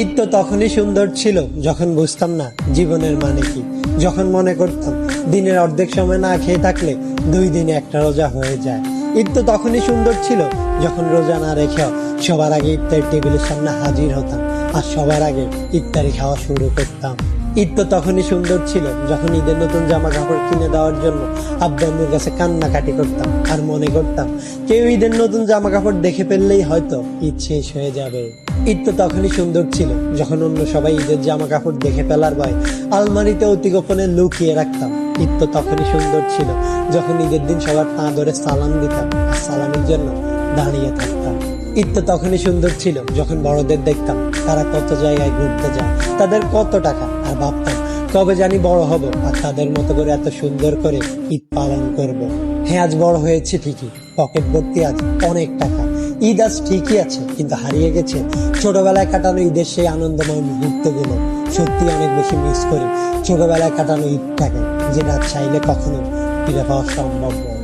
ঈদ তো তখনই সুন্দর ছিল যখন বুঝতাম না জীবনের মানে কি, যখন মনে করতাম দিনের অর্ধেক সময় না খেয়ে থাকলে 2 দিনে একটা রোজা হয়ে যায়। ঈদ তো তখনই সুন্দর ছিল যখন রোজা না রেখেও সবার আগে ইফতার টেবিলের সামনে হাজির হতাম আর সবার আগে ইফতারি খাওয়া শুরু করতাম। ঈদ তো তখনই সুন্দর ছিল যখন ঈদের নতুন জামা কাপড় কিনে দেওয়ার জন্য আব্বু আম্মুর কাছে কান্নাকাটি করতাম আর মনে করতাম কেউ ঈদের নতুন জামা কাপড় দেখে ফেললেই হয়তো ঈদ শেষ হয়ে যাবে। ঈদ তো তখনই সুন্দর ছিল যখন অন্য সবাই ঈদের জামা কাপড় দেখে ফেলার ভয় আলমারিতে অতি গোপনে লুকিয়ে রাখতাম। ঈদ তো তখনই সুন্দর ছিল যখন ঈদের দিন সবার পা ধরে সালাম দিতাম আর সালামের জন্য দাঁড়িয়ে থাকতাম। ঈদ তো তখনই সুন্দর ছিল যখন বড়দের দেখতাম তারা কত জায়গায় ঘুরতে যায়, তাদের কত টাকা, আর ভাবতাম কবে জানি বড় হব আর তাদের মতো করে এত সুন্দর করে ঈদ পালন করব। হ্যাঁ, আজ বড় হয়েছে ঠিকই, পকেট ভর্তি আজ অনেক টাকা। ঈদ আজ ঠিকই আছে, কিন্তু হারিয়ে গেছে ছোটবেলায় কাটানো ঈদের সেই আনন্দময় মুহূর্তগুলো। সত্যি অনেক বেশি মিস করি ছোটবেলায় কাটানো ঈদটাকে, যেটা চাইলে কখনো ফিরে পাওয়া সম্ভব নয়।